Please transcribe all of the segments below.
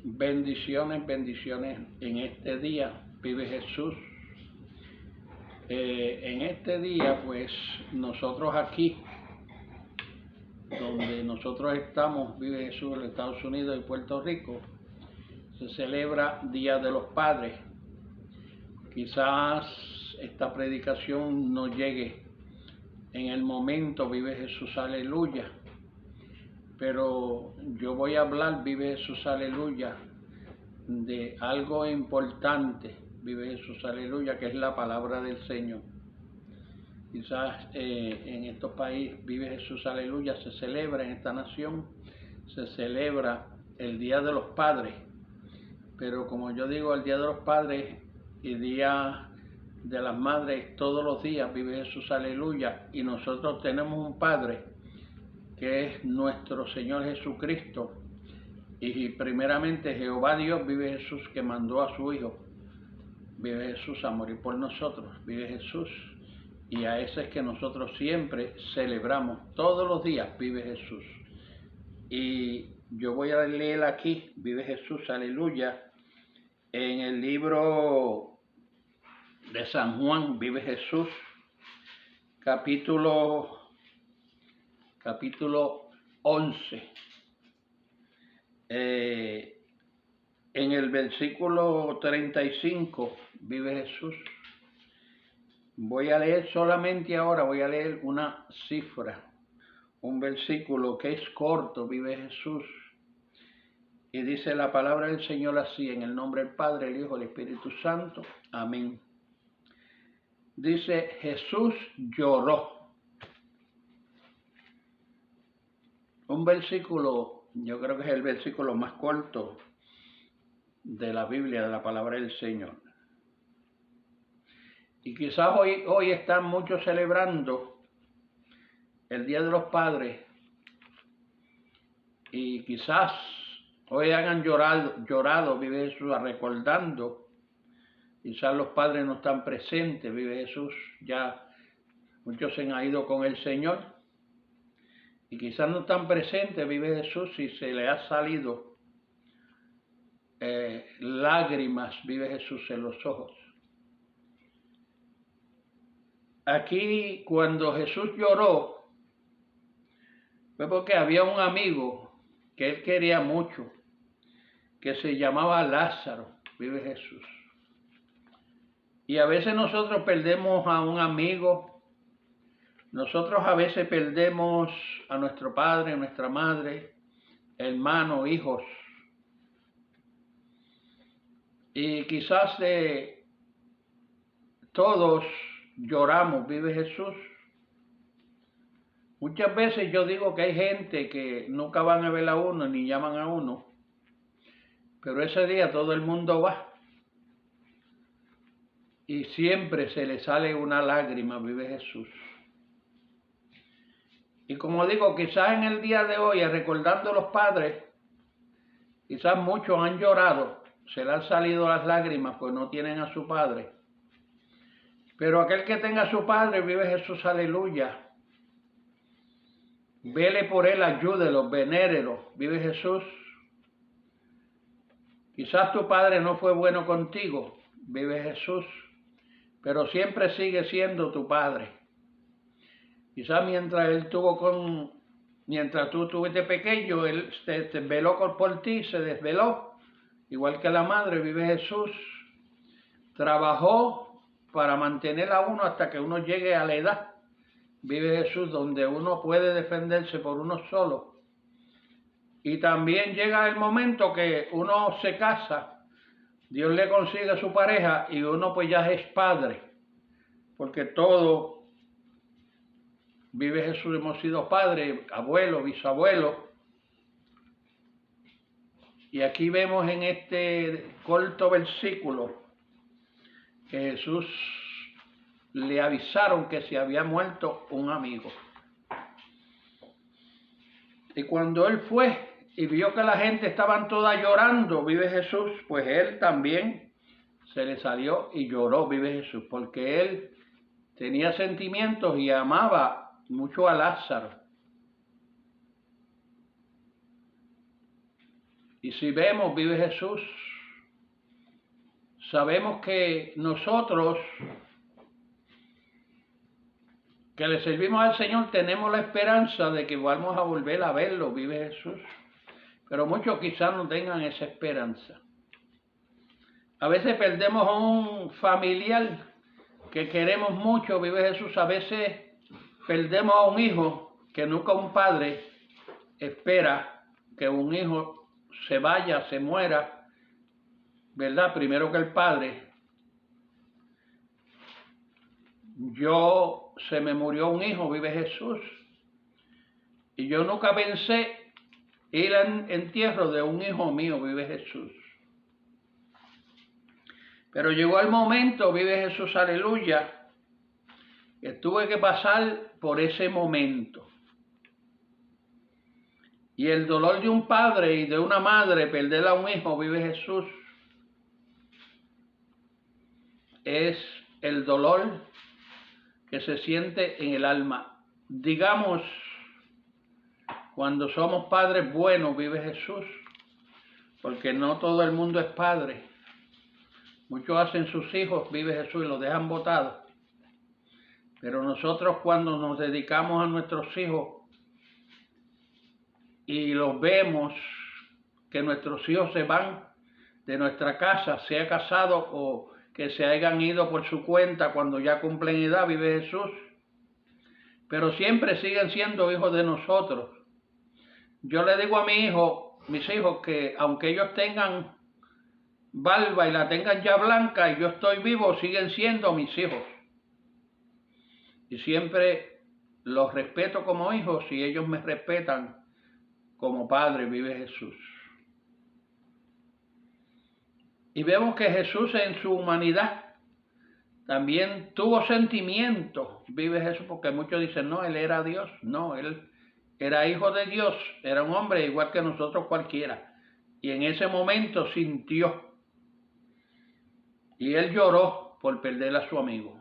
Bendiciones, bendiciones en este día, vive Jesús. En este día, pues nosotros aquí, donde nosotros estamos, vive Jesús en los Estados Unidos y Puerto Rico, se celebra Día de los Padres. Quizás esta predicación no llegue en el momento, vive Jesús, aleluya. Pero yo voy a hablar, vive Jesús, aleluya, de algo importante, vive Jesús, aleluya, que es la palabra del Señor. Quizás en estos países, vive Jesús, aleluya, se celebra en esta nación, se celebra el Día de los Padres. Pero como yo digo, el Día de los Padres y Día de las Madres, todos los días, vive Jesús, aleluya, y nosotros tenemos un Padre que es nuestro Señor Jesucristo, y primeramente Jehová Dios, vive Jesús, que mandó a su Hijo, vive Jesús, a morir por nosotros, vive Jesús, y a ese es que nosotros siempre celebramos, todos los días, vive Jesús. Y yo voy a leer aquí, vive Jesús, aleluya, en el libro de San Juan, vive Jesús, capítulo 11, en el versículo 35, vive Jesús. Voy a leer solamente ahora, voy a leer una cifra, un versículo que es corto, vive Jesús. Y dice la palabra del Señor así, en el nombre del Padre, el Hijo, el Espíritu Santo. Amén. Dice, Jesús lloró. Un versículo, yo creo que es el versículo más corto de la Biblia, de la palabra del Señor. Y quizás hoy están muchos celebrando el Día de los Padres, y quizás hoy hayan llorado, vive Jesús, recordando. Quizás los padres no están presentes, vive Jesús, ya muchos se han ido con el Señor. Y quizás no están presentes, vive Jesús, y se le ha salido lágrimas, vive Jesús, en los ojos. Aquí, cuando Jesús lloró, fue porque había un amigo que él quería mucho, que se llamaba Lázaro, vive Jesús. Y a veces nosotros perdemos a un amigo, nosotros a veces perdemos a nuestro padre, a nuestra madre, hermanos, hijos. Y quizás todos lloramos, vive Jesús. Muchas veces yo digo que hay gente que nunca van a ver a uno ni llaman a uno, pero ese día todo el mundo va. Y siempre se le sale una lágrima, vive Jesús. Y como digo, quizás en el día de hoy, recordando a los padres, quizás muchos han llorado, se le han salido las lágrimas, pues no tienen a su padre. Pero aquel que tenga a su padre, vive Jesús, aleluya. Vele por él, ayúdelo, venérelo, vive Jesús. Quizás tu padre no fue bueno contigo, vive Jesús, pero siempre sigue siendo tu padre. Quizás mientras tú estuviste pequeño, él se veló por ti, se desveló, igual que la madre, vive Jesús. Trabajó para mantener a uno hasta que uno llegue a la edad, vive Jesús, donde uno puede defenderse por uno solo. Y también llega el momento que uno se casa, Dios le consigue a su pareja y uno pues ya es padre, porque todo, vive Jesús, hemos sido padres, abuelos, bisabuelos. Y aquí vemos en este corto versículo que Jesús le avisaron que se había muerto un amigo. Y cuando él fue y vio que la gente estaban toda llorando, vive Jesús, pues él también se le salió y lloró, vive Jesús, porque él tenía sentimientos y amaba mucho a Lázaro. Y si vemos, vive Jesús, sabemos que nosotros que le servimos al Señor tenemos la esperanza de que vamos a volver a verlo, vive Jesús. Pero muchos quizás no tengan esa esperanza. A veces perdemos a un familiar que queremos mucho, vive Jesús. A veces perdemos a un hijo que nunca un padre espera que un hijo se vaya, se muera, ¿verdad? Primero que el padre. Se me murió un hijo, vive Jesús. Y yo nunca pensé ir al entierro de un hijo mío, vive Jesús. Pero llegó el momento, vive Jesús, aleluya, que tuve que pasar por ese momento. Y el dolor de un padre y de una madre, perder a un hijo, vive Jesús, es el dolor que se siente en el alma. Digamos, cuando somos padres buenos, vive Jesús, porque no todo el mundo es padre. Muchos hacen sus hijos, vive Jesús, y los dejan botados. Pero nosotros cuando nos dedicamos a nuestros hijos y los vemos que nuestros hijos se van de nuestra casa, sea casado o que se hayan ido por su cuenta cuando ya cumplen edad, vive Jesús, pero siempre siguen siendo hijos de nosotros. Yo le digo a mis hijos, que aunque ellos tengan barba y la tengan ya blanca y yo estoy vivo, siguen siendo mis hijos. Y siempre los respeto como hijos y ellos me respetan como padre, vive Jesús. Y vemos que Jesús en su humanidad también tuvo sentimientos, vive Jesús, porque muchos dicen, no, él era Dios. No, él era hijo de Dios, era un hombre igual que nosotros cualquiera. Y en ese momento sintió. Y él lloró por perder a su amigo.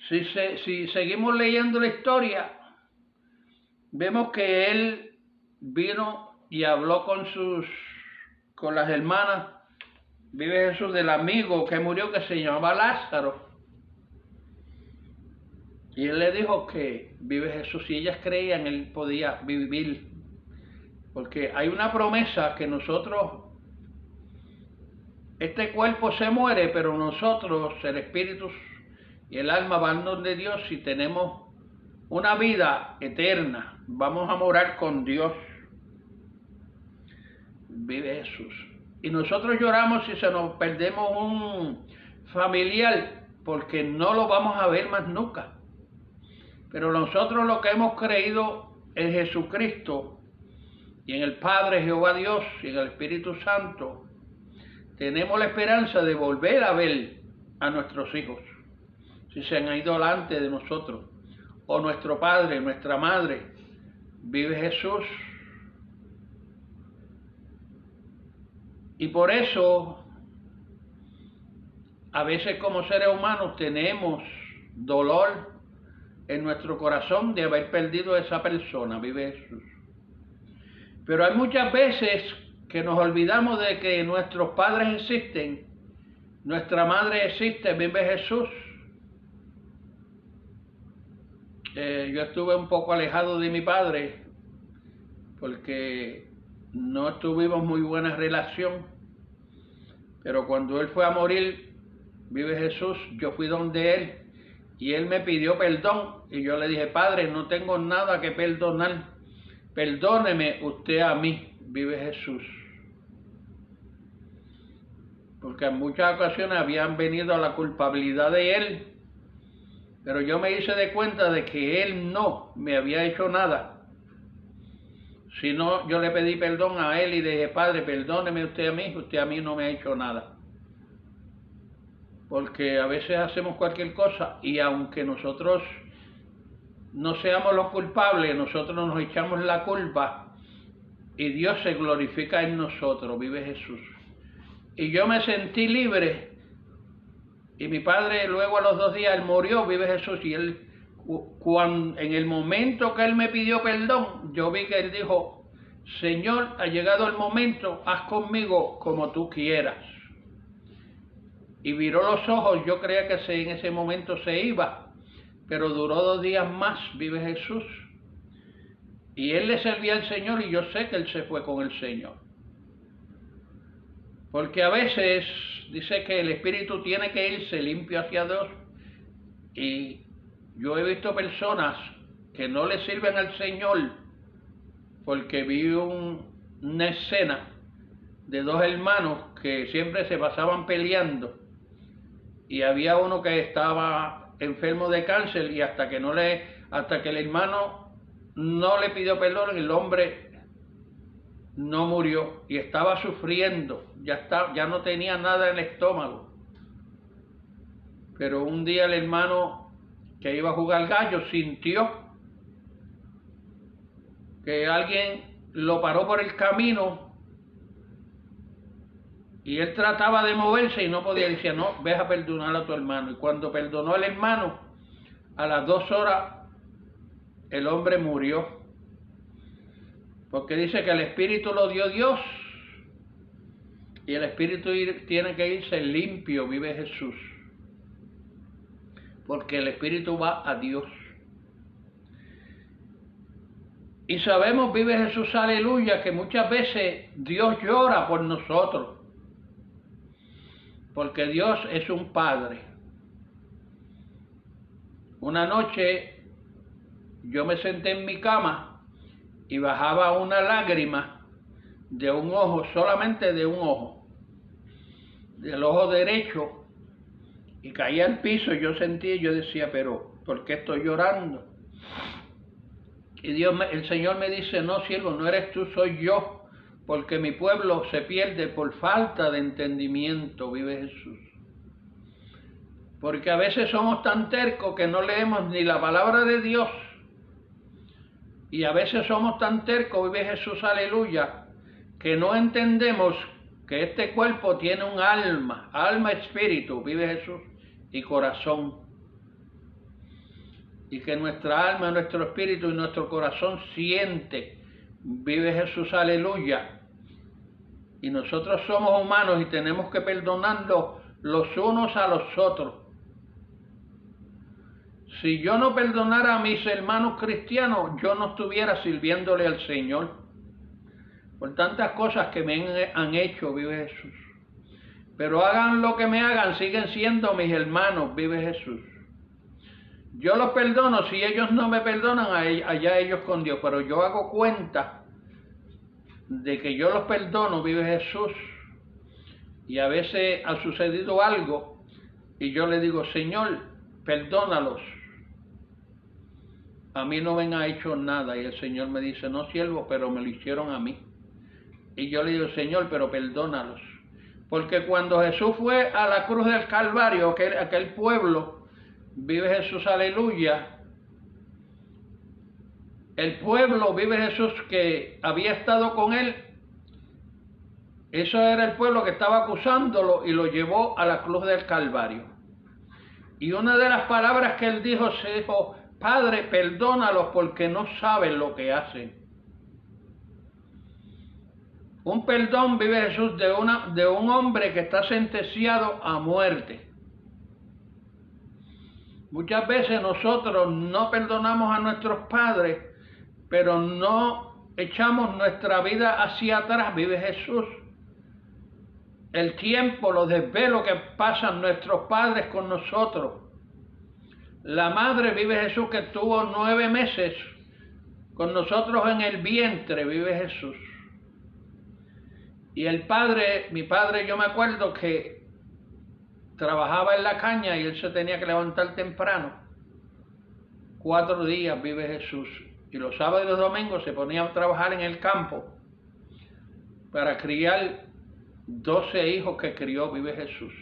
Si seguimos leyendo la historia, vemos que él vino y habló con las hermanas, vive Jesús, del amigo que murió, que se llamaba Lázaro. Y él le dijo que, vive Jesús, si ellas creían, él podía vivir. Porque hay una promesa que nosotros, este cuerpo se muere, pero nosotros, el espíritu y el alma van donde Dios y tenemos una vida eterna. Vamos a morar con Dios. Vive Jesús. Y nosotros lloramos si se nos perdemos un familiar, porque no lo vamos a ver más nunca. Pero nosotros lo que hemos creído en Jesucristo y en el Padre Jehová Dios y en el Espíritu Santo, tenemos la esperanza de volver a ver a nuestros hijos, si se han ido delante de nosotros, o nuestro padre, nuestra madre, vive Jesús. Y por eso, a veces como seres humanos tenemos dolor en nuestro corazón de haber perdido a esa persona, vive Jesús. Pero hay muchas veces que nos olvidamos de que nuestros padres existen, nuestra madre existe, vive Jesús. Yo estuve un poco alejado de mi padre porque no tuvimos muy buena relación, pero cuando él fue a morir, vive Jesús, yo fui donde él y él me pidió perdón y yo le dije, Padre, no tengo nada que perdonar, perdóneme usted a mí, vive Jesús. Porque en muchas ocasiones habían venido a la culpabilidad de él, pero yo me hice de cuenta de que él no me había hecho nada. Sino yo le pedí perdón a él y le dije, Padre, perdóneme usted a mí no me ha hecho nada. Porque a veces hacemos cualquier cosa y aunque nosotros no seamos los culpables, nosotros nos echamos la culpa y Dios se glorifica en nosotros, vive Jesús. Y yo me sentí libre y mi padre luego a los 2 días él murió, vive Jesús, y él en el momento que él me pidió perdón, yo vi que él dijo, Señor, ha llegado el momento, haz conmigo como tú quieras. Y viró los ojos, yo creía que en ese momento se iba, pero duró 2 días más, vive Jesús. Y él le servía al Señor y yo sé que él se fue con el Señor. Porque a veces dice que el espíritu tiene que irse limpio hacia Dios. Y yo he visto personas que no le sirven al Señor porque vi una escena de 2 hermanos que siempre se pasaban peleando. Y había uno que estaba enfermo de cáncer y hasta que el hermano no le pidió perdón, el hombre no murió y estaba sufriendo, ya no tenía nada en el estómago. Pero un día el hermano que iba a jugar gallo sintió que alguien lo paró por el camino y él trataba de moverse y no podía. Decía, no, ve a perdonar a tu hermano. Y cuando perdonó al hermano, a las 2 horas el hombre murió. Porque dice que el espíritu lo dio Dios y el espíritu tiene que irse limpio, vive Jesús. Porque el espíritu va a Dios. Y sabemos, vive Jesús, aleluya, que muchas veces Dios llora por nosotros. Porque Dios es un Padre. Una noche yo me senté en mi cama y bajaba una lágrima de un ojo, solamente de un ojo, del ojo derecho, y caía al piso. Yo decía, pero ¿por qué estoy llorando? Y el Señor me dice, no, siervo, no eres tú, soy yo, porque mi pueblo se pierde por falta de entendimiento, vive Jesús. Porque a veces somos tan tercos que no leemos ni la palabra de Dios. Y a veces somos tan tercos, vive Jesús, aleluya, que no entendemos que este cuerpo tiene un alma, espíritu, vive Jesús, y corazón. Y que nuestra alma, nuestro espíritu y nuestro corazón siente, vive Jesús, aleluya. Y nosotros somos humanos y tenemos que perdonarnos los unos a los otros. Si yo no perdonara a mis hermanos cristianos, yo no estuviera sirviéndole al Señor. Por tantas cosas que me han hecho, vive Jesús. Pero hagan lo que me hagan, siguen siendo mis hermanos, vive Jesús. Yo los perdono, si ellos no me perdonan, allá ellos con Dios. Pero yo hago cuenta de que yo los perdono, vive Jesús. Y a veces ha sucedido algo y yo le digo, Señor, perdónalos. A mí no me han hecho nada. Y el Señor me dice, no, siervo, pero me lo hicieron a mí. Y yo le digo, Señor, pero perdónalos. Porque cuando Jesús fue a la cruz del Calvario, aquel pueblo, vive Jesús, aleluya. El pueblo, vive Jesús, que había estado con él. Eso era el pueblo que estaba acusándolo y lo llevó a la cruz del Calvario. Y una de las palabras que él dijo, se dijo, Padre, perdónalos porque no saben lo que hacen. Un perdón, vive Jesús, de un hombre que está sentenciado a muerte. Muchas veces nosotros no perdonamos a nuestros padres, pero no echamos nuestra vida hacia atrás, vive Jesús. El tiempo, los desvelos que pasan nuestros padres con nosotros. La madre, vive Jesús, que estuvo 9 meses con nosotros en el vientre, vive Jesús. Y el padre, mi padre, yo me acuerdo que trabajaba en la caña y él se tenía que levantar temprano. 4 días, vive Jesús. Y los sábados y los domingos se ponía a trabajar en el campo para criar 12 hijos que crió, vive Jesús.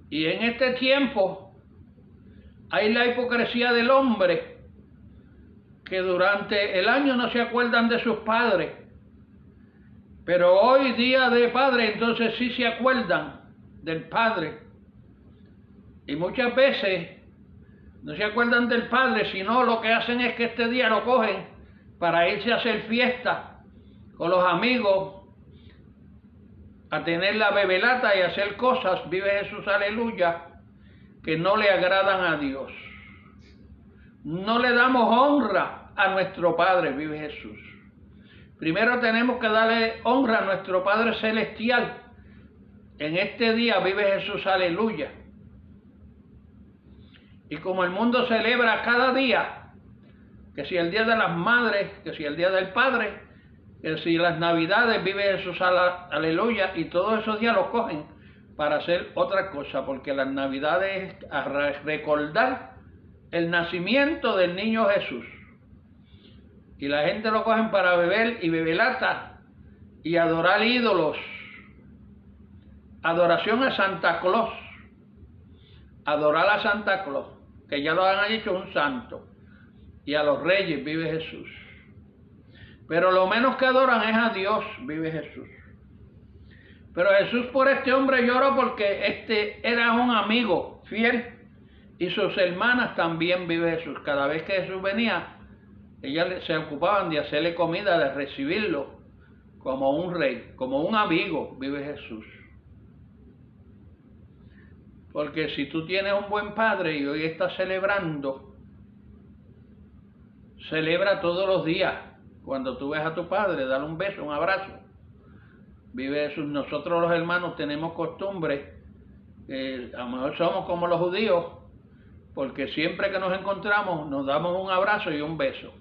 Y en este tiempo hay la hipocresía del hombre que durante el año no se acuerdan de sus padres, pero hoy día de padre entonces sí se acuerdan del padre. Y muchas veces no se acuerdan del padre, sino lo que hacen es que este día lo cogen para irse a hacer fiesta con los amigos, a tener la bebelata y hacer cosas, vive Jesús, aleluya, que no le agradan a Dios. No le damos honra a nuestro Padre, vive Jesús. Primero tenemos que darle honra a nuestro Padre Celestial. En este día vive Jesús, aleluya. Y como el mundo celebra cada día, que si el Día de las Madres, que si el Día del Padre, que si las Navidades, vive Jesús, aleluya, y todos esos días los cogen para hacer otra cosa, porque las Navidades es a recordar el nacimiento del niño Jesús. Y la gente lo cogen para beber y bebelata y adorar ídolos. Adoración a Santa Claus. Adorar a Santa Claus, que ya lo han hecho un santo. Y a los reyes, vive Jesús. Pero lo menos que adoran es a Dios, vive Jesús. Pero Jesús por este hombre lloró porque este era un amigo fiel. Y sus hermanas también, vive Jesús. Cada vez que Jesús venía, ellas se ocupaban de hacerle comida, de recibirlo como un rey, como un amigo, vive Jesús. Porque si tú tienes un buen padre y hoy estás celebrando, celebra todos los días. Cuando tú ves a tu padre, dale un beso, un abrazo. Vive Jesús. Nosotros los hermanos tenemos costumbre, a lo mejor somos como los judíos, porque siempre que nos encontramos nos damos un abrazo y un beso.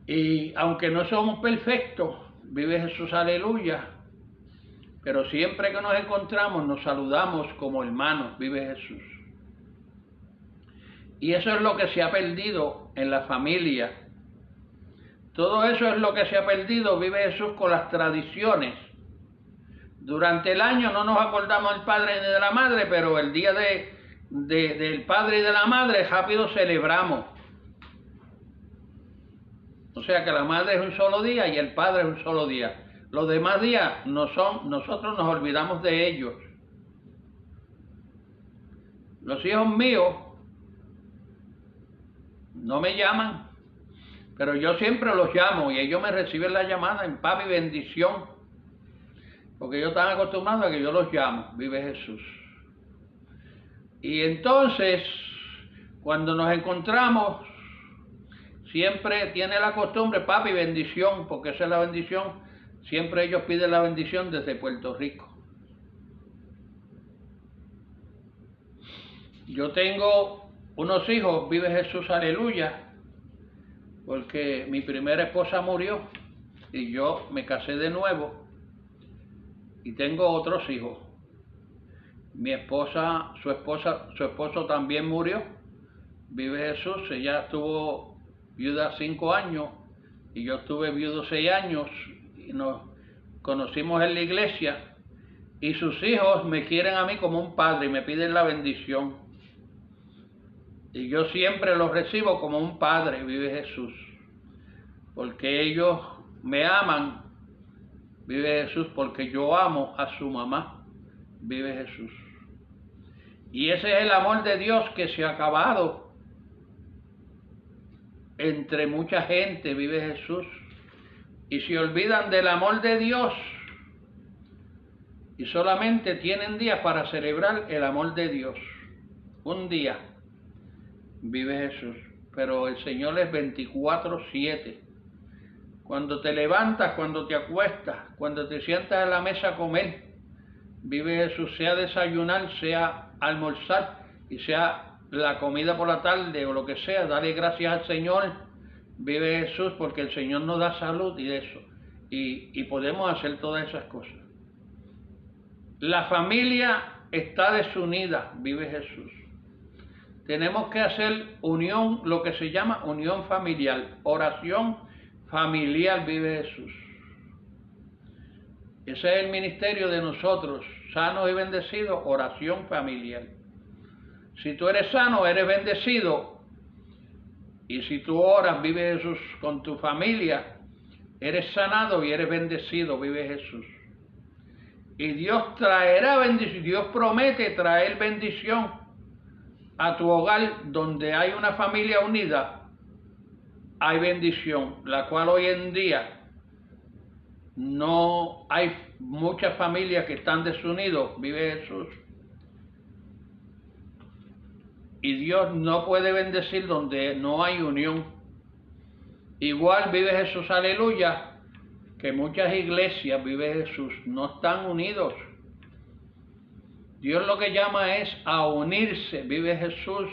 Y aunque no somos perfectos, vive Jesús, aleluya, pero siempre que nos encontramos nos saludamos como hermanos, vive Jesús. Y eso es lo que se ha perdido en la familia. Todo eso es lo que se ha perdido, vive Jesús, con las tradiciones. Durante el año no nos acordamos del padre ni de la madre, pero el día del padre y de la madre rápido celebramos. O sea que la madre es un solo día y el padre es un solo día. Los demás días no son, nosotros nos olvidamos de ellos. Los hijos míos no me llaman, pero yo siempre los llamo y ellos me reciben la llamada en paz y bendición, porque ellos están acostumbrados a que yo los llamo, vive Jesús. Y entonces, cuando nos encontramos, siempre tiene la costumbre, papi, bendición, porque esa es la bendición. Siempre ellos piden la bendición desde Puerto Rico. Yo tengo unos hijos, vive Jesús, aleluya, porque mi primera esposa murió y yo me casé de nuevo y tengo otros hijos. Mi esposa, su esposo también murió, vive Jesús. Ella estuvo viuda 5 años y yo estuve viudo 6 años y nos conocimos en la iglesia y sus hijos me quieren a mí como un padre y me piden la bendición y yo siempre los recibo como un padre, vive Jesús, porque ellos me aman, vive Jesús, porque yo amo a su mamá, vive Jesús. Y ese es el amor de Dios que se ha acabado entre mucha gente, vive Jesús, y se olvidan del amor de Dios y solamente tienen días para celebrar el amor de Dios. Un día, vive Jesús, pero el Señor es 24/7. Cuando te levantas, cuando te acuestas, cuando te sientas a la mesa a comer, vive Jesús, sea desayunar, sea almorzar y sea la comida por la tarde o lo que sea, dale gracias al Señor, vive Jesús, porque el Señor nos da salud y eso, y podemos hacer todas esas cosas. La familia está desunida, vive Jesús. Tenemos que hacer unión, lo que se llama unión familiar, oración familiar, vive Jesús. Ese es el ministerio de nosotros, sanos y bendecidos, oración familiar. Si tú eres sano, eres bendecido. Y si tú oras, vive Jesús, con tu familia, eres sanado y eres bendecido, vive Jesús. Y Dios traerá bendición, Dios promete traer bendición a tu hogar donde hay una familia unida, hay bendición, la cual hoy en día no hay muchas familias que están desunidos, vive Jesús. Y Dios no puede bendecir donde no hay unión. Igual vive Jesús, aleluya, que muchas iglesias, vive Jesús, no están unidos. Dios lo que llama es a unirse, vive Jesús,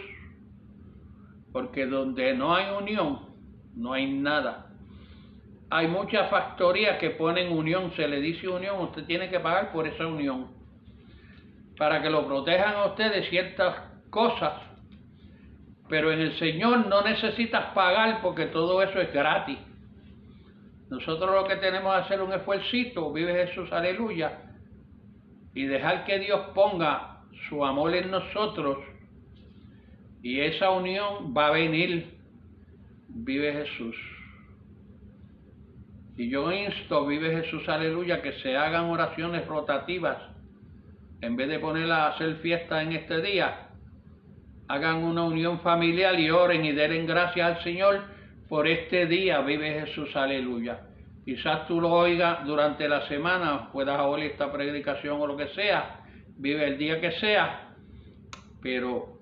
porque donde no hay unión, no hay nada. Hay muchas factorías que ponen unión, se le dice unión, usted tiene que pagar por esa unión, para que lo protejan a usted de ciertas cosas, pero en el Señor no necesitas pagar porque todo eso es gratis. Nosotros lo que tenemos que hacer un esfuercito, vive Jesús, aleluya, y dejar que Dios ponga su amor en nosotros, y esa unión va a venir, vive Jesús. Y yo insto, vive Jesús, aleluya, que se hagan oraciones rotativas, en vez de ponerla a hacer fiesta en este día, hagan una unión familiar y oren y den gracias al Señor por este día, vive Jesús, aleluya. Quizás tú lo oigas durante la semana, puedas oír esta predicación o lo que sea, vive el día que sea, pero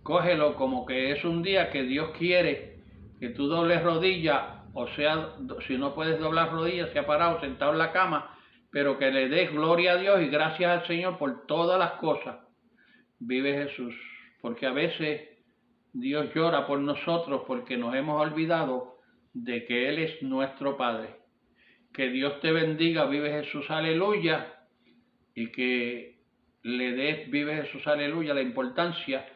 cógelo como que es un día que Dios quiere que tú dobles rodillas, o sea, si no puedes doblar rodillas, sea parado, sentado en la cama, pero que le des gloria a Dios y gracias al Señor por todas las cosas, vive Jesús. Porque a veces Dios llora por nosotros porque nos hemos olvidado de que Él es nuestro Padre. Que Dios te bendiga, vive Jesús, aleluya, y que le des, vive Jesús, aleluya, la importancia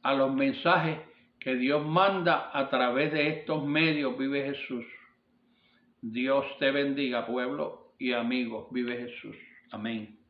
a los mensajes que Dios manda a través de estos medios, vive Jesús. Dios te bendiga, pueblo y amigos, vive Jesús. Amén.